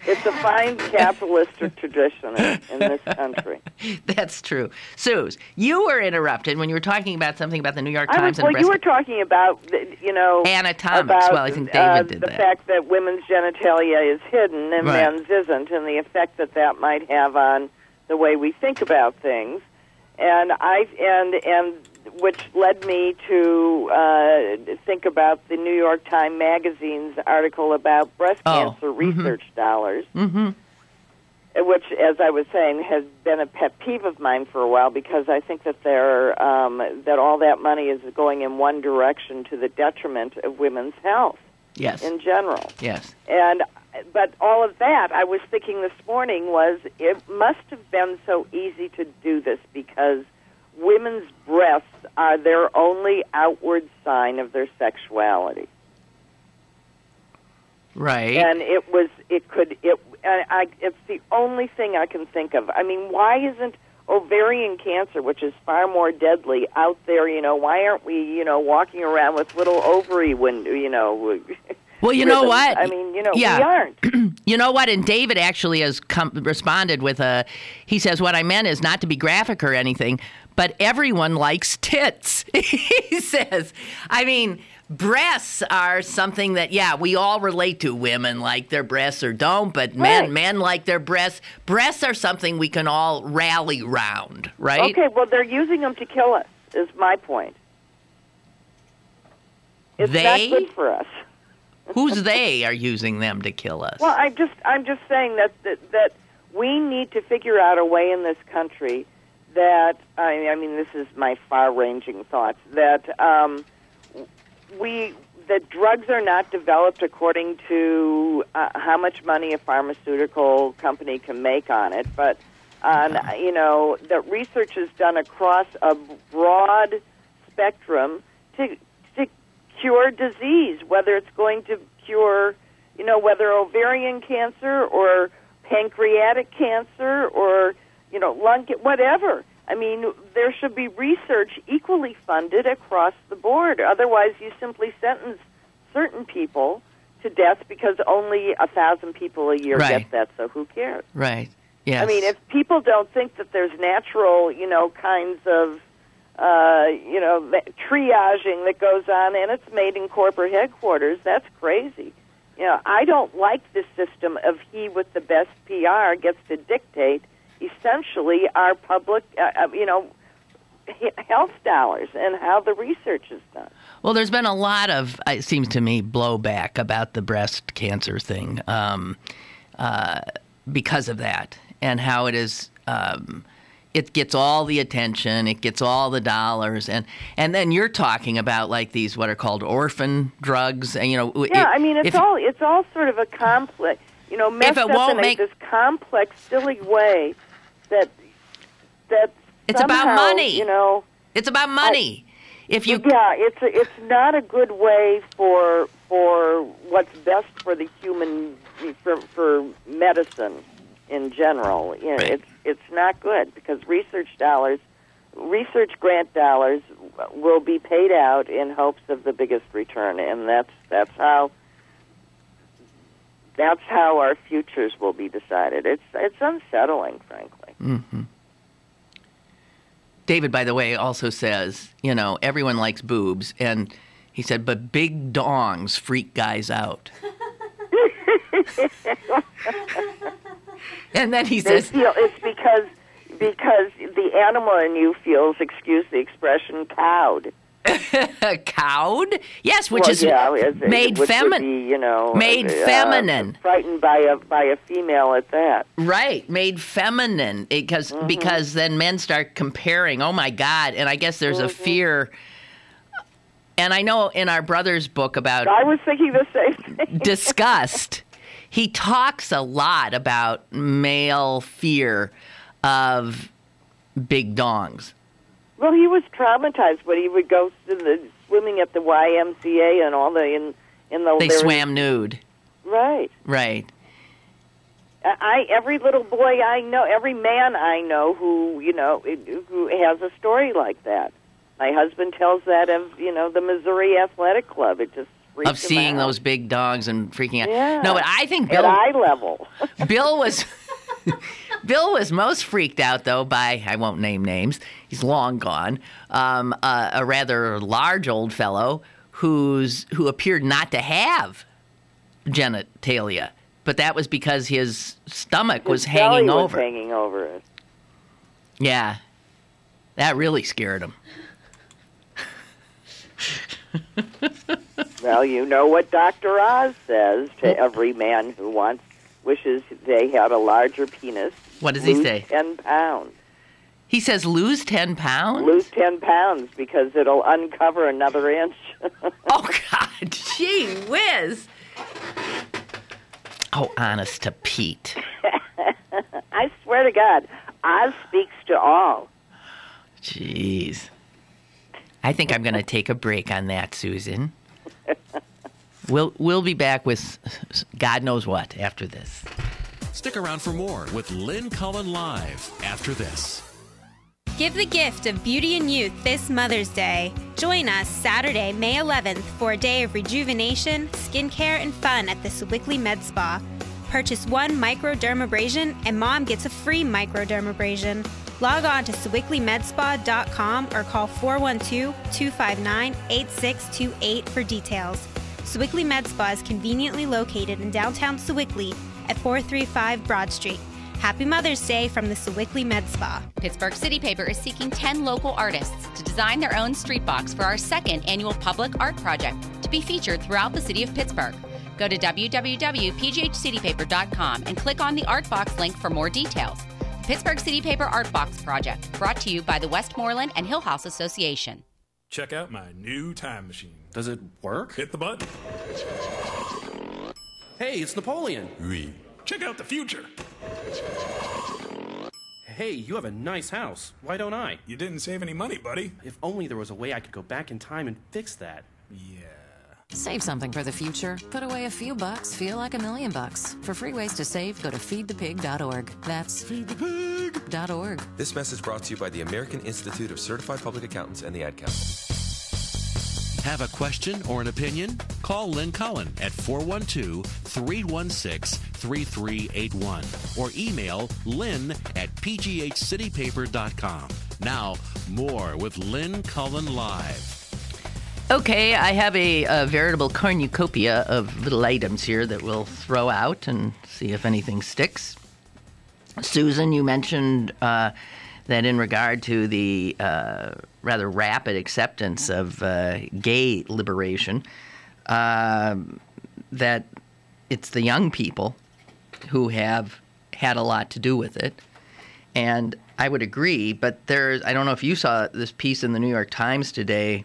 It's a fine capitalist tradition in this country. That's true. Suze, you were interrupted when you were talking about something about the New York Times. You were talking about, anatomics. Well, I think David did the that. The fact that women's genitalia is hidden and men's isn't, and the effect that might have on the way we think about things. And which led me to think about the New York Times Magazine's article about breast cancer research dollars, which, as I was saying, has been a pet peeve of mine for a while, because I think that that all that money is going in one direction to the detriment of women's health. Yes. In general. Yes. But all of that, I was thinking this morning, was it must have been so easy to do this because women's breasts are their only outward sign of their sexuality. Right. And it's the only thing I can think of. I mean, why isn't ovarian cancer, which is far more deadly, out there? Why aren't we, walking around with little ovary window, Well, you know what? I mean, we aren't. You know what? And David actually has responded with he says, what I meant is not to be graphic or anything, but everyone likes tits. He says, I mean, breasts are something that, we all relate to. Women like their breasts or don't, but men like their breasts. Breasts are something we can all rally round, right? Okay, well, they're using them to kill us, is my point. It's not good for us. Who's they are using them to kill us? Well, I'm just saying that we need to figure out a way in this country that, I mean, this is my far-ranging thoughts, that that drugs are not developed according to how much money a pharmaceutical company can make on it, but that research is done across a broad spectrum to cure disease, whether it's going to cure, whether ovarian cancer or pancreatic cancer or, lung, whatever. I mean, there should be research equally funded across the board. Otherwise, you simply sentence certain people to death because only 1,000 people a year get that, so who cares? Right, yes. I mean, if people don't think that there's natural, kinds of triaging that goes on, and it's made in corporate headquarters, that's crazy. I don't like this system of he with the best PR gets to dictate essentially our public, health dollars and how the research is done. Well, there's been a lot of, it seems to me, blowback about the breast cancer thing because of that, and how it is. It gets all the attention, it gets all the dollars, and then you're talking about like these what are called orphan drugs, and it's all sort of a complex, messed up in this complex, silly way that it's somehow, about money. It's about money. It's not a good way for what's best for the human for medicine in general. Right. It's not good because research grant dollars will be paid out in hopes of the biggest return, and that's how our futures will be decided. It's unsettling, frankly. Mm-hmm. David, by the way, also says, everyone likes boobs, and he said, but big dongs freak guys out. And then he says, it's because the animal in you feels, excuse the expression, cowed. Cowed? Yes, which is made feminine. Made feminine. Frightened by a female at that. Right, made feminine because then men start comparing. Oh my God! And I guess there's a fear. And I know in our brother's book about I was thinking the same thing. Disgust. He talks a lot about male fear of big dongs. Well, he was traumatized when he would go to swimming at the YMCA and all the They swam nude. Right. Right. Every little boy I know, every man I know who has a story like that. My husband tells that of the Missouri Athletic Club. It just freaks of seeing him out. Those big dogs and freaking out. Yeah. No, but I think Bill at eye level. Bill was most freaked out, though, by, I won't name names, he's long gone, a rather large old fellow who appeared not to have genitalia, but that was because his stomach was hanging over. Was hanging over it. Yeah, that really scared him. Well, you know what Dr. Oz says to every man who wishes they had a larger penis. What does he say? 10 pounds. He says lose 10 pounds? Lose 10 pounds because it'll uncover another inch. Oh, God. Gee whiz. Oh, honest to Pete. I swear to God, Oz speaks to all. Jeez. I think I'm going to take a break on that, Susan. We'll be back with God knows what after this. Stick around for more with Lynn Cullen Live after this. Give the gift of beauty and youth this Mother's Day. Join us Saturday, May 11th for a day of rejuvenation, skincare, and fun at the Sewickley Med Spa. Purchase one microdermabrasion and Mom gets a free microdermabrasion. Log on to SewickleyMedSpa.com or call 412-259-8628 for details. Sewickley Med Spa is conveniently located in downtown Sewickley at 435 Broad Street. Happy Mother's Day from the Sewickley Med Spa. Pittsburgh City Paper is seeking 10 local artists to design their own street box for our second annual public art project to be featured throughout the city of Pittsburgh. Go to www.pghcitypaper.com and click on the Art Box link for more details. The Pittsburgh City Paper Art Box Project, brought to you by the Westmoreland and Hill House Association. Check out my new time machine. Does it work? Hit the button. Hey, it's Napoleon. Oui. Check out the future. Hey, you have a nice house. Why don't I? You didn't save any money, buddy. If only there was a way I could go back in time and fix that. Yeah. Save something for the future. Put away a few bucks, feel like $1 million. For free ways to save, go to feedthepig.org. That's feedthepig.org. This message brought to you by the American Institute of Certified Public Accountants and the Ad Council. Have a question or an opinion? Call Lynn Cullen at 412-316-3381 or email lynn@pghcitypaper.com. Now, more with Lynn Cullen Live. Okay, I have a veritable cornucopia of little items here that we'll throw out and see if anything sticks. Susan, you mentioned that in regard to the rather rapid acceptance of gay liberation, that it's the young people who have had a lot to do with it. And I would agree, but I don't know if you saw this piece in the New York Times today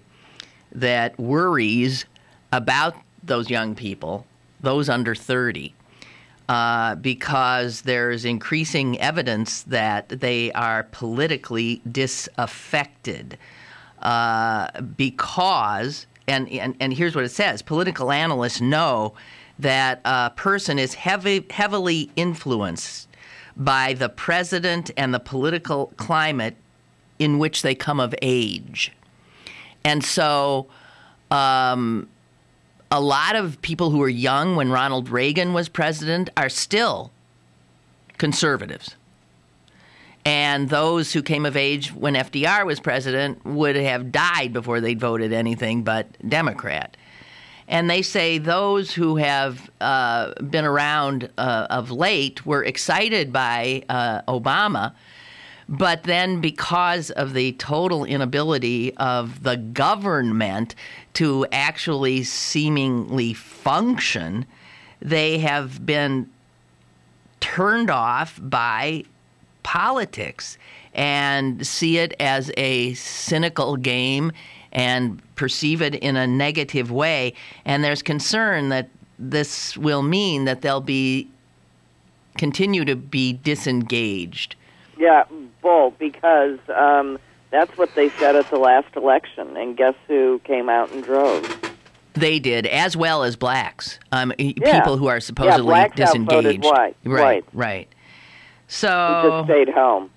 that worries about those young people, those under 30, because there's increasing evidence that they are politically disaffected because, and here's what it says, political analysts know that a person is heavily influenced by the president and the political climate in which they come of age. And so a lot of people who were young when Ronald Reagan was president are still conservatives. And those who came of age when FDR was president would have died before they'd voted anything but Democrat. And they say those who have been around of late were excited by Obama, but then because of the total inability of the government to actually seemingly function, they have been turned off by politics and see it as a cynical game and perceive it in a negative way. And there's concern that this will mean that they'll continue to be disengaged. Yeah, bull, because that's what they said at the last election. And guess who came out in droves? They did, as well as blacks, people who are supposedly blacks disengaged. Outvoted white. Right. Who So just stayed home.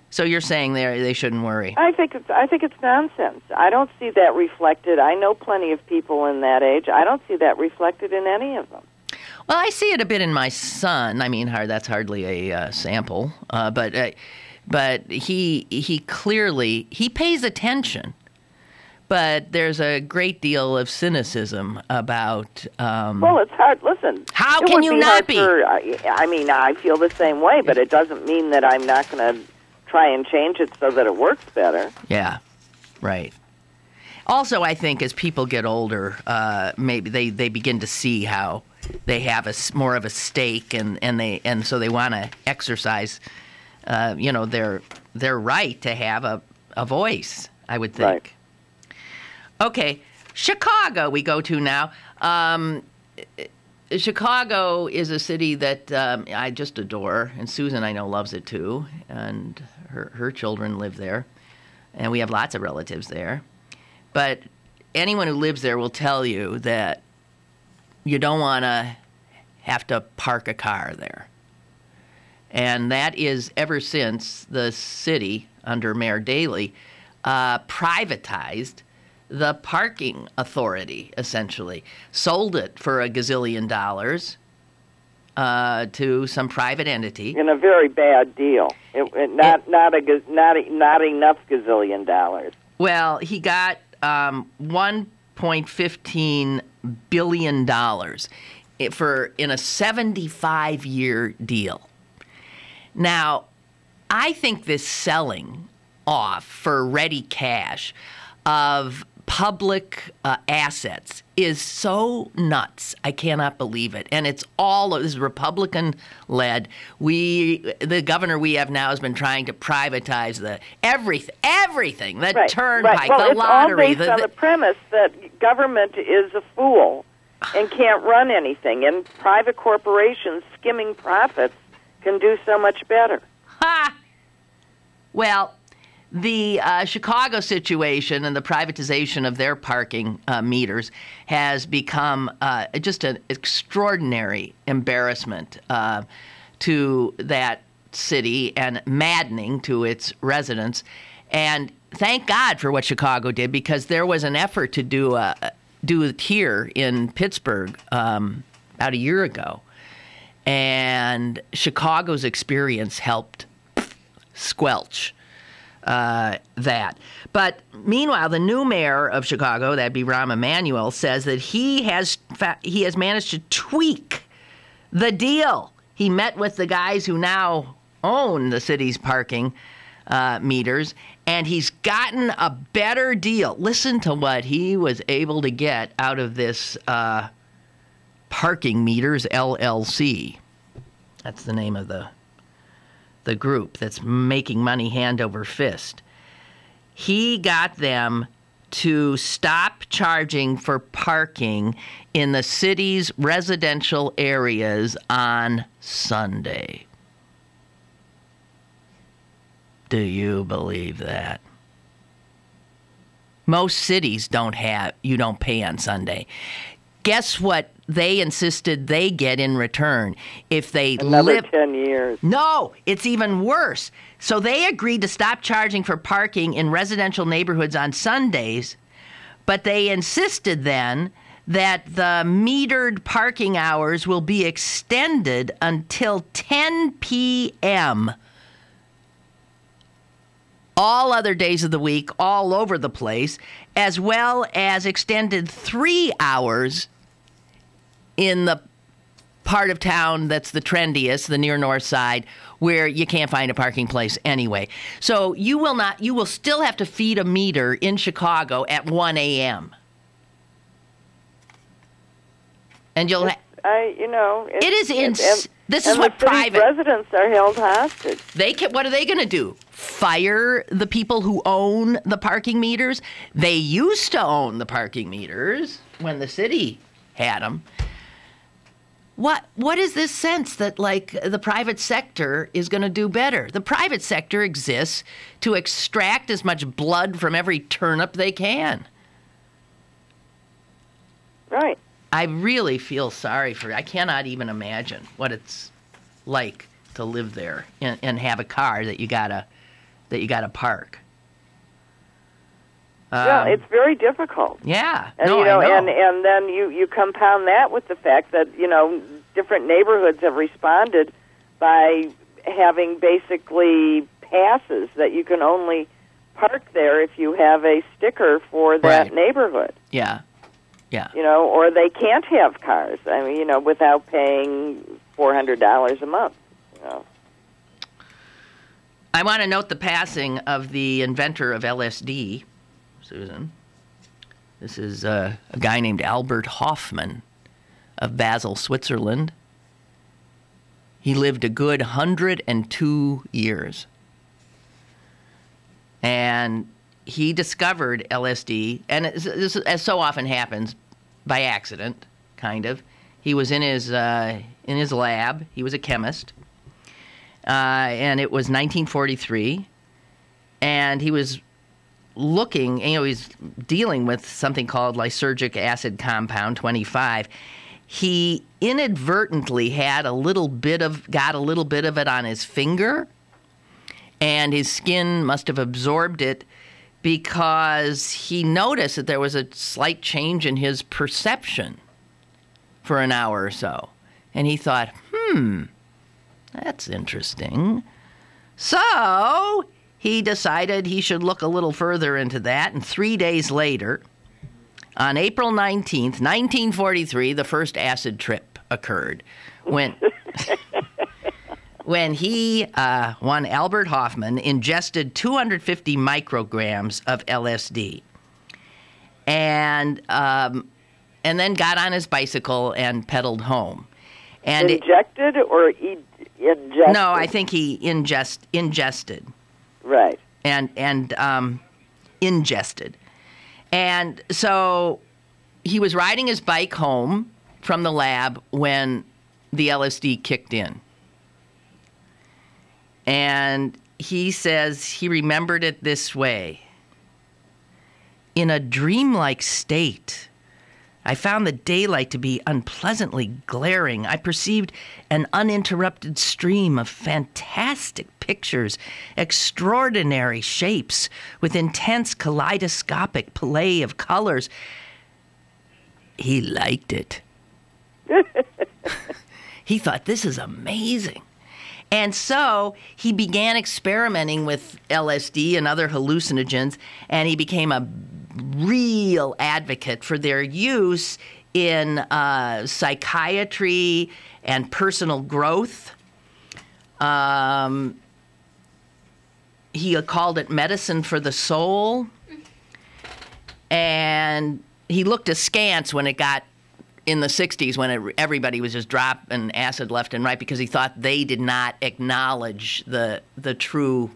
So you're saying they shouldn't worry? I think it's nonsense. I don't see that reflected. I know plenty of people in that age. I don't see that reflected in any of them. Well, I see it a bit in my son. I mean, that's hardly a sample, but he clearly pays attention. But there's a great deal of cynicism about. Well, it's hard. Listen, how can you not be? I feel the same way, but it doesn't mean that I'm not going to try and change it so that it works better. Yeah, right. Also, I think as people get older, maybe they begin to see how they have more of a stake, and so they want to exercise, their right to have a voice. I would think. Right. Okay, Chicago we go to now. Chicago is a city that I just adore, and Susan, I know, loves it too, and her children live there, and we have lots of relatives there. But anyone who lives there will tell you that you don't want to have to park a car there. And that is ever since the city, under Mayor Daley, privatized the parking authority, essentially. Sold it for $1 gazillion to some private entity. In a very bad deal. Not enough gazillion dollars. Well, he got $1.15 billion in a 75-year deal. Now, I think this selling off for ready cash of public assets is so nuts. I cannot believe it. And it's this is Republican-led. The governor we have now has been trying to privatize everything, the turnpike, well, the lottery. It's all based on the premise that government is a fool and can't run anything, and private corporations skimming profits can do so much better. Ha! Well, the Chicago situation and the privatization of their parking meters has become just an extraordinary embarrassment to that city and maddening to its residents. And thank God for what Chicago did, because there was an effort to do it here in Pittsburgh about a year ago. And Chicago's experience helped squelch that. But meanwhile, the new mayor of Chicago, that'd be Rahm Emanuel, says that he has managed to tweak the deal. He met with the guys who now own the city's parking meters, and he's gotten a better deal. Listen to what he was able to get out of this Parking Meters LLC. That's the name of the group that's making money hand over fist. He got them to stop charging for parking in the city's residential areas on Sunday. Do you believe that? Most cities you don't pay on Sunday. Guess what they insisted they get in return if they Another 10 years. No, it's even worse. So they agreed to stop charging for parking in residential neighborhoods on Sundays, but they insisted then that the metered parking hours will be extended until 10 p.m. all other days of the week, all over the place, as well as extended 3 hours in the part of town that's the trendiest, the near north side, where you can't find a parking place anyway. So you will still have to feed a meter in Chicago at 1 a.m. And you'll this is what private residents are held hostage. What are they going to do? Fire the people who own the parking meters? They used to own the parking meters when the city had them. What is this sense that, like, the private sector is going to do better? The private sector exists to extract as much blood from every turnip they can. Right. I really feel sorry for it. I cannot even imagine what it's like to live there and have a car that you gotta park. Yeah, it's very difficult. Yeah, and I know. And then you compound that with the fact that different neighborhoods have responded by having basically passes that you can only park there if you have a sticker for that neighborhood. Yeah, yeah. Or they can't have cars. I mean, without paying $400 a month. I want to note the passing of the inventor of LSD. Susan. This is a guy named Albert Hoffmann of Basel, Switzerland. He lived a good 102 years. And he discovered LSD, and this, as so often happens, by accident, kind of. He was in his lab. He was a chemist. And it was 1943. And he was looking, he's dealing with something called lysergic acid compound 25. He inadvertently got a little bit of it on his finger, and his skin must have absorbed it because he noticed that there was a slight change in his perception for an hour or so. And he thought, that's interesting. So he decided he should look a little further into that, and 3 days later, on April 19th, 1943, the first acid trip occurred when Albert Hoffmann ingested 250 micrograms of LSD and then got on his bicycle and pedaled home. And injected or ingested? No, I think he ingested. Right. And ingested. And so he was riding his bike home from the lab when the LSD kicked in. And he says he remembered it this way. In a dreamlike state, I found the daylight to be unpleasantly glaring. I perceived an uninterrupted stream of fantastic pictures, extraordinary shapes, with intense kaleidoscopic play of colors. He liked it. He thought, this is amazing. And so he began experimenting with LSD and other hallucinogens, and he became a real advocate for their use in psychiatry and personal growth. he called it medicine for the soul. And he looked askance when it got in the 60s when everybody was just dropping acid left and right because he thought they did not acknowledge the true,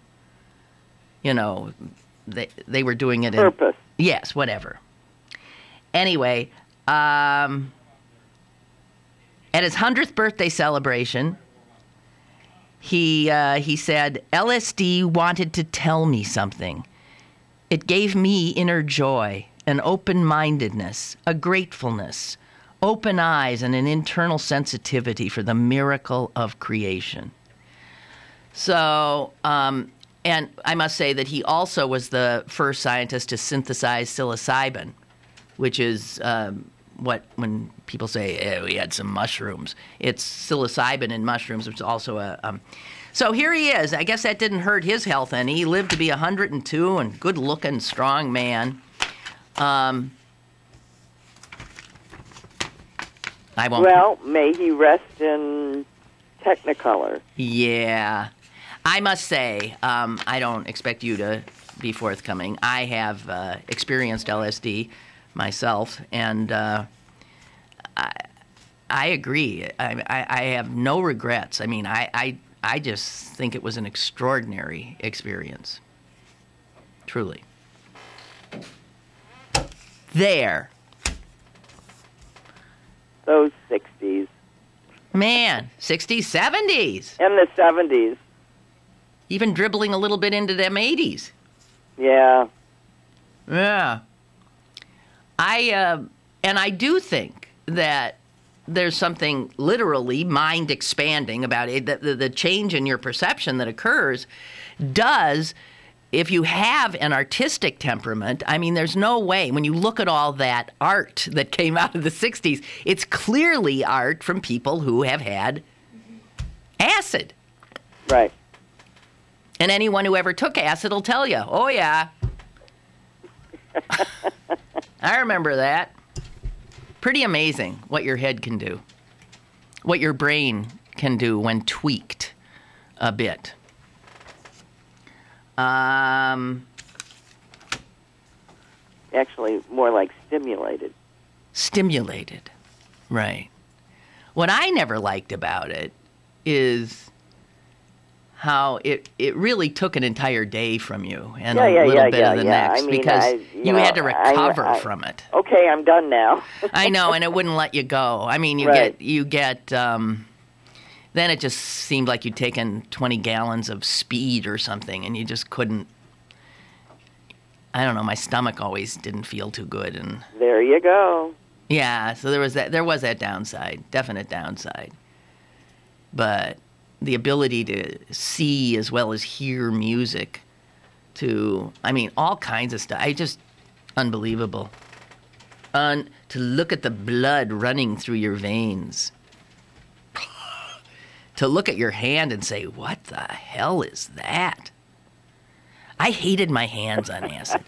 they were doing it purpose. Yes, whatever. Anyway, at his 100th birthday celebration, he said, LSD wanted to tell me something. It gave me inner joy, an open-mindedness, a gratefulness, open eyes, and an internal sensitivity for the miracle of creation. So, and I must say that he also was the first scientist to synthesize psilocybin, which is when people say, we had some mushrooms. It's psilocybin in mushrooms, which is also a... So here he is. I guess that didn't hurt his health any. He lived to be 102 and good-looking, strong man. Well, may he rest in Technicolor. Yeah. I must say, I don't expect you to be forthcoming. I have experienced LSD myself, and I agree. I have no regrets. I mean, I just think it was an extraordinary experience. Truly. There. Those 60s. Man, 60s, 70s. And the 70s. Even dribbling a little bit into them 80s. Yeah. Yeah. And I do think that there's something literally mind expanding about it. The change in your perception that occurs does, if you have an artistic temperament, I mean, there's no way. When you look at all that art that came out of the 60s, it's clearly art from people who have had acid. Right. And anyone who ever took acid will tell you, oh, yeah. I remember that. Pretty amazing what your head can do, what your brain can do when tweaked a bit. Actually, more like stimulated. Stimulated, right. What I never liked about it is how it really took an entire day from you and a little bit of the next, because you had to recover from it. Okay, I'm done now. I know, and it wouldn't let you go. I mean, you get then it just seemed like you'd taken 20 gallons of speed or something, and you just couldn't. I don't know. My stomach always didn't feel too good, and there you go. Yeah, so there was that downside, definite downside, but the ability to see as well as hear music, all kinds of stuff. Unbelievable. To look at the blood running through your veins. To look at your hand and say, what the hell is that? I hated my hands on acid.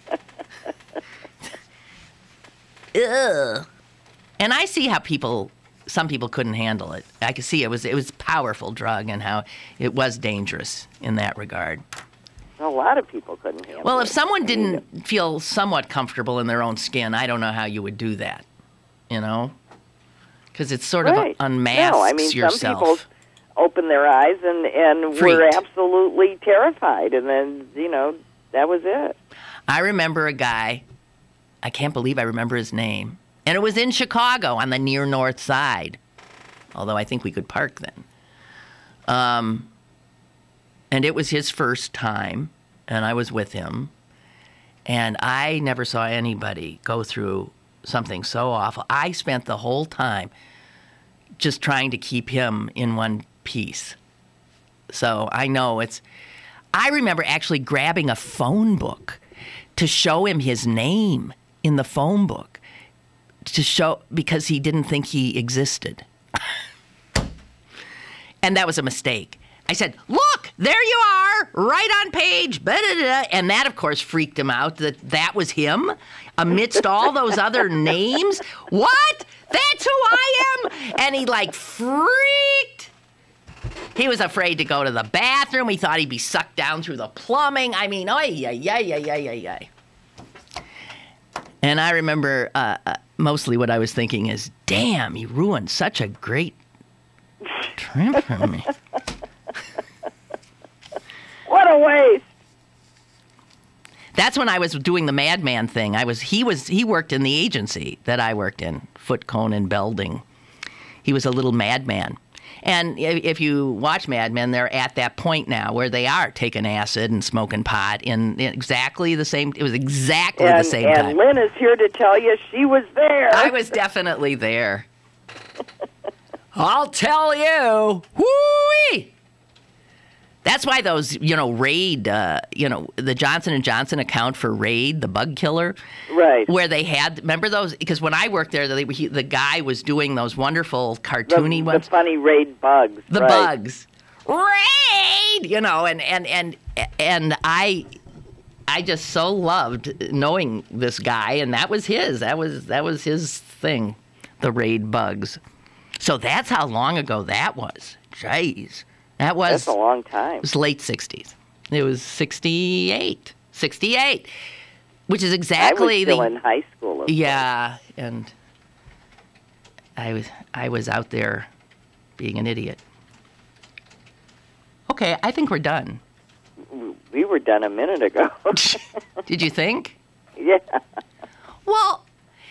Ugh. And I see how some people couldn't handle it. I could see it was a powerful drug and how it was dangerous in that regard. A lot of people couldn't handle it. Well, if someone didn't feel somewhat comfortable in their own skin, I don't know how you would do that, Because it sort of unmasks yourself. Some people opened their eyes and were absolutely terrified, and then, that was it. I remember a guy, I can't believe I remember his name, and it was in Chicago on the near north side, although I think we could park then. And it was his first time, and I was with him, and I never saw anybody go through something so awful. I spent the whole time just trying to keep him in one piece. So I know I remember actually grabbing a phone book to show him his name in the phone book, because he didn't think he existed. And that was a mistake. I said, look, there you are, right on page, blah-da-da. And that, of course, freaked him out that was him amidst all those other names. What? That's who I am? And he, freaked. He was afraid to go to the bathroom. He thought he'd be sucked down through the plumbing. I mean, ay. And I remember mostly what I was thinking is, damn, you ruined such a great trip for me. What a waste. That's when I was doing the madman thing. He worked in the agency that I worked in, Foot, Cone, and Belding. He was a little madman. And if you watch Mad Men, they're at that point now where they are taking acid and smoking pot in exactly the same. It was exactly the same time. And Lynn is here to tell you she was there. I was definitely there. I'll tell you. Whoo-wee! That's why those, Raid, the Johnson & Johnson account for Raid, the bug killer. Right. Where they had, remember those? Because when I worked there, the guy was doing those wonderful cartoony ones. The funny Raid bugs. The right. bugs. Raid! And I just so loved knowing this guy, and that was his. That was his thing, the Raid bugs. So that's how long ago that was. Jeez. That's a long time. It was late 60s. It was 68. 68. Which is exactly I was still in high school. Yeah, and I was out there being an idiot. Okay, I think we're done. We were done a minute ago. Did you think? Yeah. Well,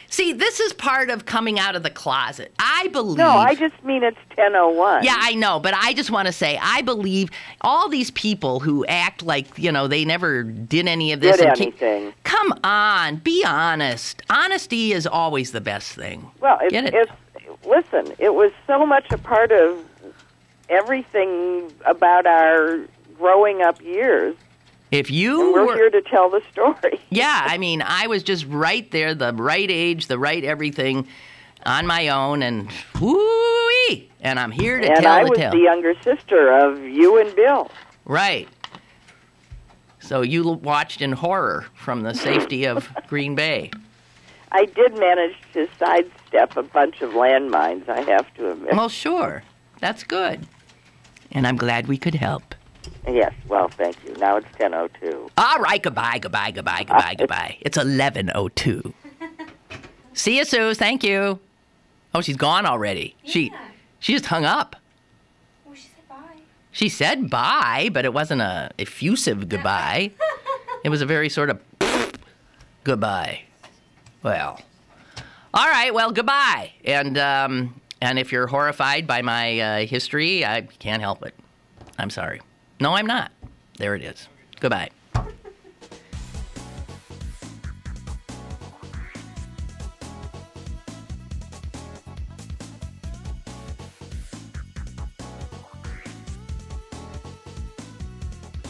see, this is part of coming out of the closet. I believe... No, I just mean it's 10:01. Yeah, I know, but I just want to say, I believe all these people who act like, they never did any of this. Did anything. Come on, be honest. Honesty is always the best thing. Well, listen, it was so much a part of everything about our growing up years. If you and we're here to tell the story. Yeah, I mean, I was just right there, the right age, the right everything, on my own, and whoo-wee, and I'm here to tell the tale. And I was the younger sister of you and Bill. Right. So you watched in horror from the safety of Green Bay. I did manage to sidestep a bunch of landmines, I have to admit. Well, sure. That's good. And I'm glad we could help. Yes, well, thank you. Now it's 10:02. All right, goodbye. It's 11:02. See you, Sue. Thank you. Oh, she's gone already. Yeah. She just hung up. Oh, she said bye. She said bye, but it wasn't a effusive goodbye. It was a very sort of goodbye. Well, all right. Well, goodbye. And if you're horrified by my history, I can't help it. I'm sorry. No, I'm not. There it is. Goodbye.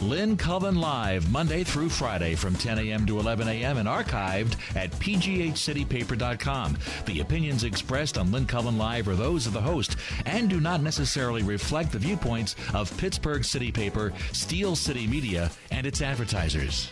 Lynn Cullen Live, Monday through Friday from 10 a.m. to 11 a.m. and archived at pghcitypaper.com. The opinions expressed on Lynn Cullen Live are those of the host and do not necessarily reflect the viewpoints of Pittsburgh City Paper, Steel City Media, and its advertisers.